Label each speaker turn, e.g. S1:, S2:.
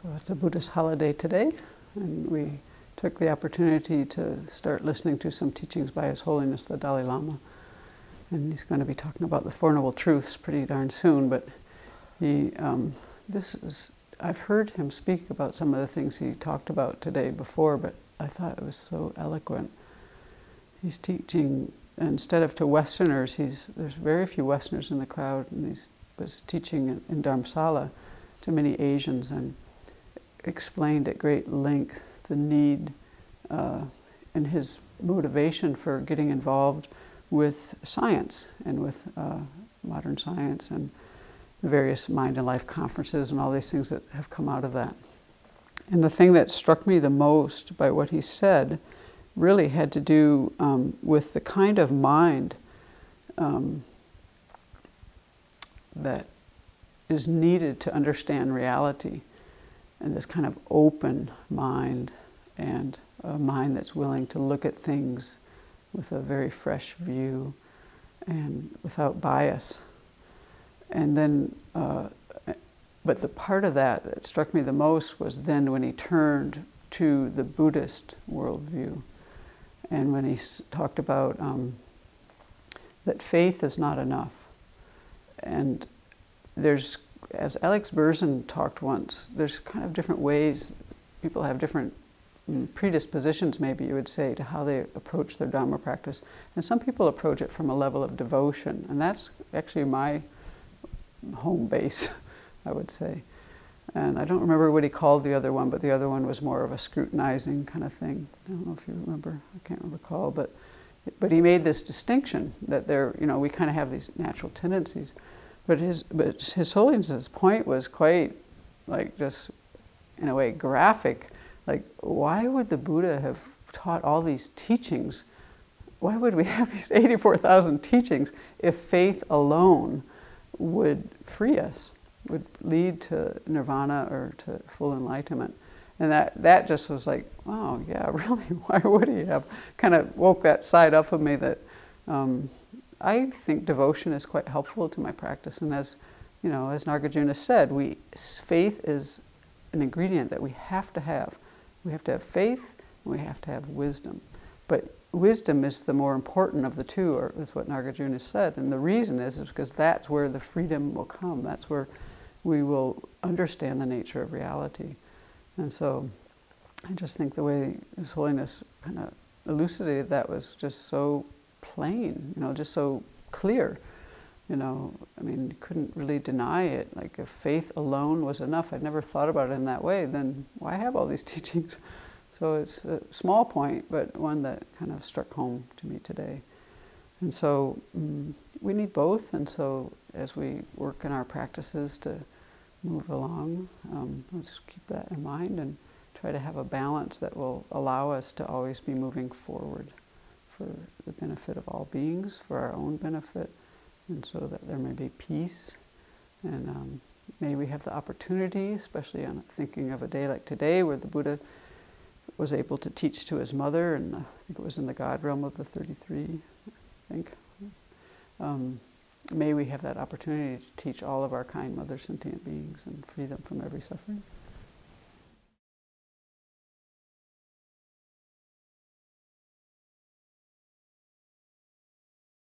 S1: So it's a Buddhist holiday today, and we took the opportunity to start listening to some teachings by His Holiness the Dalai Lama. And he's going to be talking about the Four Noble Truths pretty darn soon, but I've heard him speak about some of the things he talked about today before, but I thought it was so eloquent. He's teaching, instead of to Westerners, there's very few Westerners in the crowd, and he was teaching in Dharamsala to many Asians and explained at great length the need and his motivation for getting involved with science and with modern science and various mind and life conferences and all these things that have come out of that. And the thing that struck me the most by what he said really had to do with the kind of mind that is needed to understand reality, and this kind of open mind, and a mind that's willing to look at things with a very fresh view and without bias. And then, but the part of that struck me the most was then when he turned to the Buddhist worldview, and when he talked about that faith is not enough. And there's, as Alex Berzin talked once, there's kind of different ways, people have different predispositions, maybe you would say, to how they approach their Dharma practice. And some people approach it from a level of devotion, and that's actually my home base, I would say. And I don't remember what he called the other one, but the other one was more of a scrutinizing kind of thing. I don't know if you remember, I can't recall, but he made this distinction that we kind of have these natural tendencies. But His Holiness's point was quite, like, just in a way graphic. Like, why would the Buddha have taught all these teachings? Why would we have these 84,000 teachings if faith alone would free us, would lead to nirvana or to full enlightenment? And that just was like, wow, yeah, really, why would he have? Kind of woke that side up of me that I think devotion is quite helpful to my practice. And as Nagarjuna said, faith is an ingredient that we have to have. We have to have faith, and we have to have wisdom. But wisdom is the more important of the two, or is what Nagarjuna said. And the reason is because that's where the freedom will come. That's where we will understand the nature of reality. And so I just think the way His Holiness kind of elucidated that was just so plain, just so clear. I mean, you couldn't really deny it. Like, if faith alone was enough, I'd never thought about it in that way, then why have all these teachings? So it's a small point, but one that kind of struck home to me today. And so we need both, and so as we work in our practices to move along, let's keep that in mind and try to have a balance that will allow us to always be moving forward for the benefit of all beings, for our own benefit, and so that there may be peace. And may we have the opportunity, especially on thinking of a day like today where the Buddha was able to teach to his mother, and I think it was in the God realm of the 33, I think. May we have that opportunity to teach all of our kind mother sentient beings and free them from every suffering.